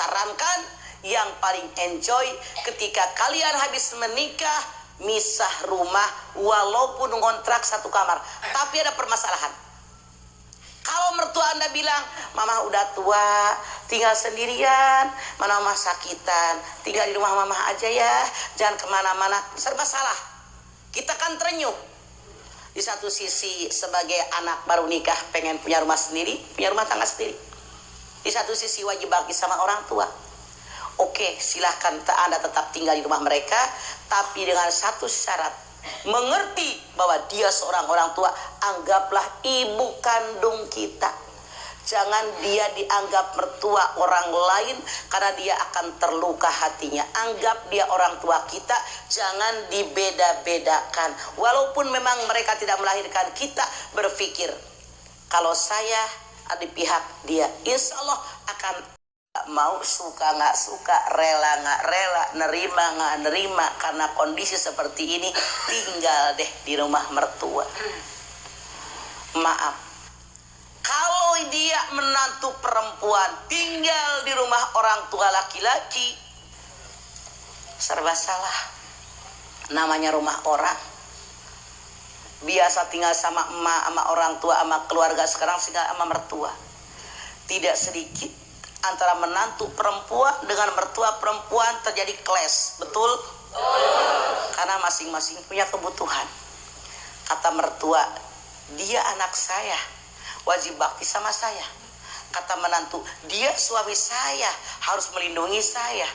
sarankan yang paling enjoy ketika kalian habis menikah, misah rumah walaupun ngontrak satu kamar. Tapi ada permasalahan. Kalau mertua Anda bilang, mama udah tua, tinggal sendirian, mana mama sakitan, tinggal di rumah mama aja ya, jangan kemana-mana, serba salah. Kita kan terenyuh. Di satu sisi sebagai anak baru nikah pengen punya rumah sendiri, punya rumah tangga sendiri. Di satu sisi wajib bakti sama orang tua. Oke, silahkan Anda tetap tinggal di rumah mereka, tapi dengan satu syarat. Mengerti bahwa dia seorang orang tua, anggaplah ibu kandung kita. Jangan dia dianggap mertua orang lain karena dia akan terluka hatinya. Anggap dia orang tua kita, jangan dibeda-bedakan. Walaupun memang mereka tidak melahirkan kita, berpikir kalau saya ada di pihak dia, insya Allah akan mau, suka nggak suka, rela nggak rela, nerima nggak nerima, karena kondisi seperti ini tinggal deh di rumah mertua. Maaf, kalau dia menantu perempuan tinggal di rumah orang tua laki-laki, serba salah. Namanya rumah orang, biasa tinggal sama emak, sama orang tua, sama keluarga, sekarang tinggal sama mertua. Tidak sedikit antara menantu perempuan dengan mertua perempuan terjadi clash, betul? Karena masing-masing punya kebutuhan. Kata mertua, dia anak saya, wajib bakti sama saya. Kata menantu, dia suami saya, harus melindungi saya.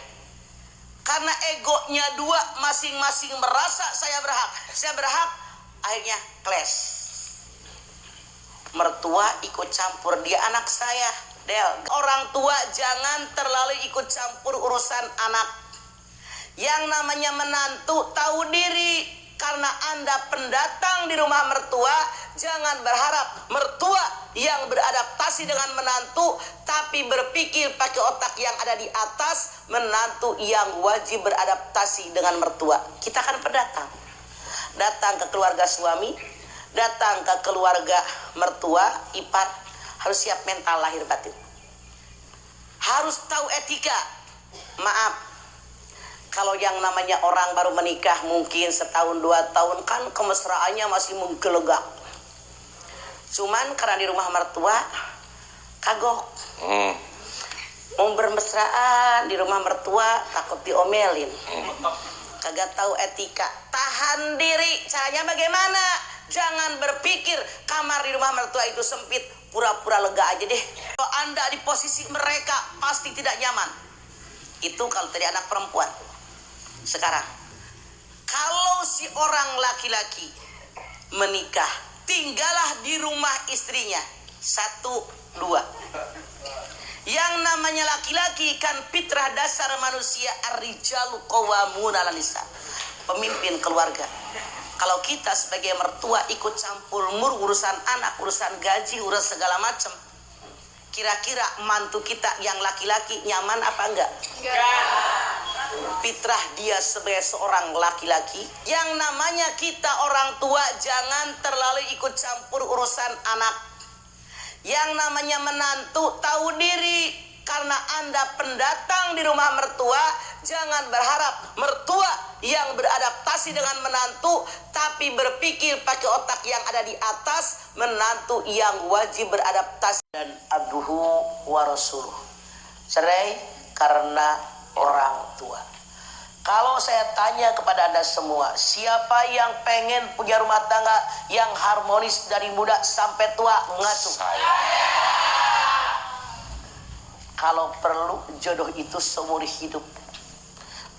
Karena egonya dua, masing-masing merasa saya berhak, akhirnya clash. Mertua ikut campur, dia anak saya. Del, orang tua jangan terlalu ikut campur urusan anak. Yang namanya menantu tahu diri. Karena Anda pendatang di rumah mertua, jangan berharap mertua yang beradaptasi dengan menantu, tapi berpikir pakai otak yang ada di atas, menantu yang wajib beradaptasi dengan mertua. Kita kan pendatang. Datang ke keluarga suami, datang ke keluarga mertua, ipar. Harus siap mental lahir batin. Harus tahu etika. Maaf, kalau yang namanya orang baru menikah mungkin setahun 2 tahun kan kemesraannya masih menggelegak. Cuman karena di rumah mertua kagok. Mau bermesraan di rumah mertua takut diomelin. Kagak tahu etika. Tahan diri. Caranya bagaimana? Jangan berpikir kamar di rumah mertua itu sempit, pura-pura lega aja deh. Kalau Anda di posisi mereka pasti tidak nyaman. Itu kalau tadi anak perempuan. Sekarang, kalau si orang laki-laki menikah, tinggallah di rumah istrinya. 1, 2. Yang namanya laki-laki kan fitrah dasar manusia, ar-rijalu qawwamuna 'alan nisa. Pemimpin keluarga. Kalau kita sebagai mertua ikut campur urusan anak, urusan gaji, urusan segala macam, kira-kira mantu kita yang laki-laki nyaman apa enggak? Enggak. Fitrah dia sebagai seorang laki-laki, yang namanya kita orang tua jangan terlalu ikut campur urusan anak. Yang namanya menantu tahu diri. Karena Anda pendatang di rumah mertua, jangan berharap mertua yang beradaptasi dengan menantu, tapi berpikir pakai otak yang ada di atas, menantu yang wajib beradaptasi. Dan abduhu wa rasuluh. Cerai karena orang tua. Kalau saya tanya kepada Anda semua, siapa yang pengen punya rumah tangga yang harmonis dari muda sampai tua? Ngacu. Kalau perlu jodoh itu seumur hidup.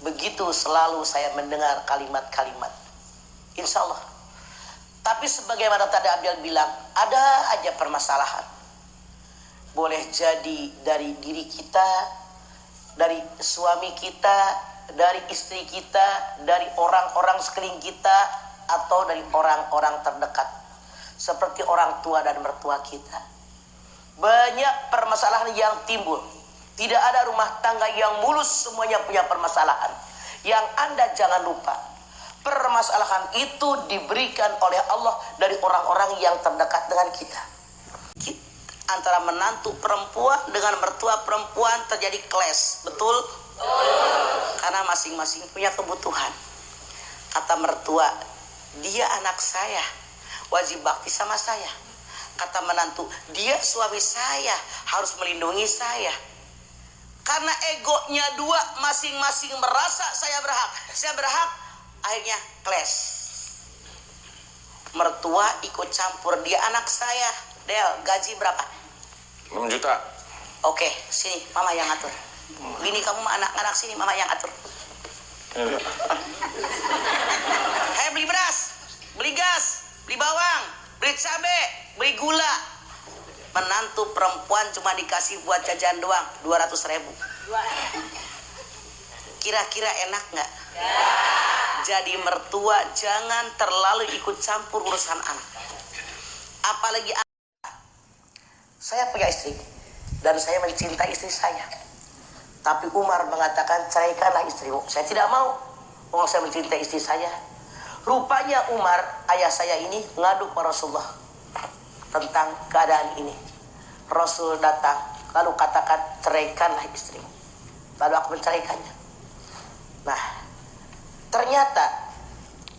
Begitu selalu saya mendengar kalimat-kalimat. Insya Allah. Tapi sebagaimana tadi Abdul bilang, ada aja permasalahan. Boleh jadi dari diri kita, dari suami kita, dari istri kita, dari orang-orang sekeliling kita, atau dari orang-orang terdekat. Seperti orang tua dan mertua kita. Banyak permasalahan yang timbul. Tidak ada rumah tangga yang mulus, semuanya punya permasalahan. Yang Anda jangan lupa, permasalahan itu diberikan oleh Allah dari orang-orang yang terdekat dengan kita. antara menantu perempuan dengan mertua perempuan terjadi clash, betul? Karena masing-masing punya kebutuhan. Kata mertua, dia anak saya, wajib bakti sama saya. Kata menantu, dia suami saya, harus melindungi saya. Karena egonya dua, masing-masing merasa saya berhak, akhirnya clash. Mertua ikut campur, dia anak saya. Del, gaji berapa? 6 juta. Oke, sini mama yang atur. Bini kamu anak-anak sini, mama yang atur. Hei, beli beras, beli gas, beli bawang, beli cabai, beli gula. Menantu perempuan cuma dikasih buat jajan doang 200.000. Kira-kira enak nggak? Jadi mertua jangan terlalu ikut campur urusan anak. Apalagi anak. Saya punya istri dan saya mencintai istri saya. Tapi Umar mengatakan ceraikanlah istrimu. Saya tidak mau. Saya mencintai istri saya. Rupanya Umar, ayah saya ini, ngadu ke Rasulullah tentang keadaan ini. Rasul datang lalu katakan ceraikanlah istrimu. Lalu aku menceraikannya. Nah, ternyata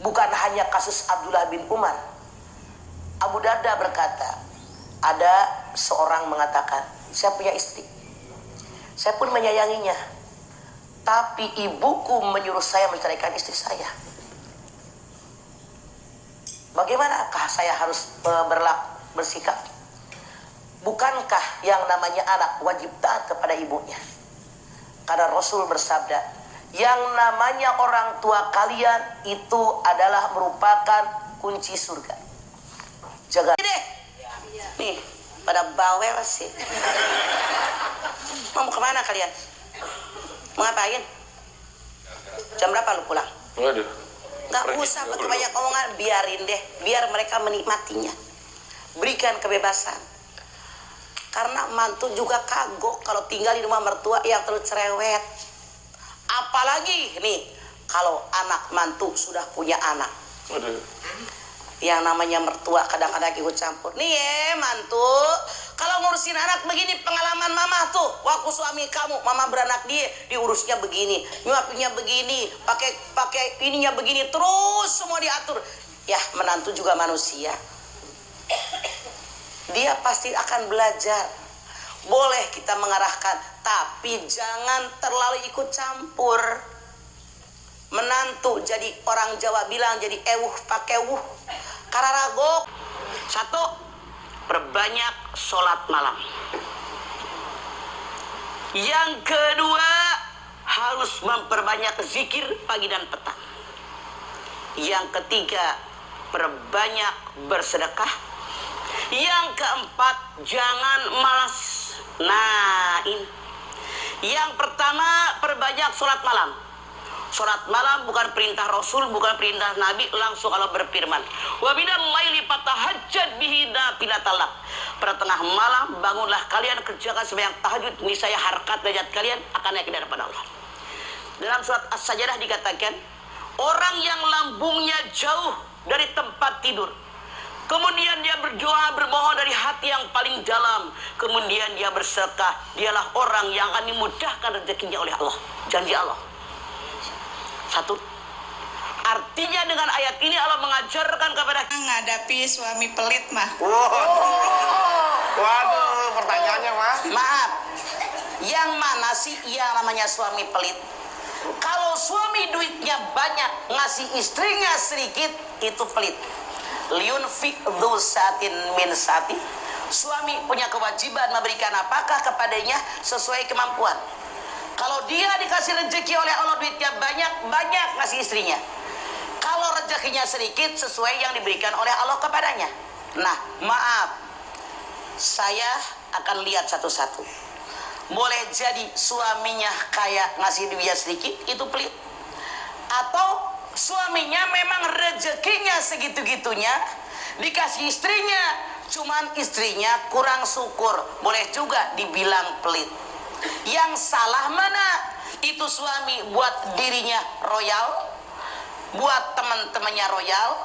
bukan hanya kasus Abdullah bin Umar. Abu Darda berkata, ada seorang mengatakan, saya punya istri, saya pun menyayanginya, tapi ibuku menyuruh saya menceraikan istri saya. Bagaimanakah saya harus bersikap? Bukankah yang namanya anak wajib taat kepada ibunya? Karena Rasul bersabda, yang namanya orang tua kalian itu adalah merupakan kunci surga. Jaga deh. Nih, pada bawel sih. Mau kemana kalian? Mau ngapain? Jam berapa lu pulang? Gak usah pakai banyak omongan, biarin deh. Biar mereka menikmatinya. Berikan kebebasan. Karena mantu juga kagok kalau tinggal di rumah mertua yang terlalu cerewet. Apalagi nih, kalau anak mantu sudah punya anak. Yang namanya mertua kadang-kadang ikut campur. Nih mantu, kalau ngurusin anak begini, pengalaman mama tuh. Waktu suami kamu, mama beranak dia, diurusnya begini, nyuapinya begini, pakai ininya begini, terus semua diatur. Ya, menantu juga manusia. Dia pasti akan belajar. Boleh kita mengarahkan, tapi jangan terlalu ikut campur. Menantu jadi orang Jawa bilang jadi ewuh pakai wuh. Kararagok. 1, perbanyak sholat malam. Yang kedua, harus memperbanyak zikir pagi dan petang. Yang ketiga, perbanyak bersedekah. Yang keempat, jangan malas. Nah, ini. Yang pertama, perbanyak sholat malam. Sholat malam bukan perintah Rasul, bukan perintah Nabi, langsung Allah berfirman, wa minal laili fatahajjad bihi nafilatan lak. Pada tengah malam bangunlah kalian, kerjakan sembahyang tahajud, niscaya harkat derajat kalian akan naik di hadapan Allah. Dalam surat As-Sajdah dikatakan, orang yang lambungnya jauh dari tempat tidur, kemudian dia berdoa bermohon dari hati yang paling dalam, kemudian dia bersedekah, dialah orang yang akan dimudahkan rezekinya oleh Allah. Janji Allah. 1. Artinya dengan ayat ini Allah mengajarkan kepada kita menghadapi suami pelit mah. Waduh, pertanyaannya mah. Maaf, yang mana sih yang namanya suami pelit? Kalau suami duitnya banyak, ngasih istrinya sedikit, itu pelit. Liunfik dzu sa'atin min sa'ati. Suami punya kewajiban memberikan apakah kepadanya sesuai kemampuan. Kalau dia dikasih rezeki oleh Allah duitnya banyak ngasih istrinya. Kalau rezekinya sedikit sesuai yang diberikan oleh Allah kepadanya. Nah, maaf, saya akan lihat satu-satu. Boleh jadi suaminya kaya ngasih duitnya sedikit, itu pelit. Atau suaminya memang rezekinya segitu-gitunya, dikasih istrinya, cuman istrinya kurang syukur, boleh juga dibilang pelit. Yang salah mana? Itu suami buat dirinya royal, buat teman-temannya royal,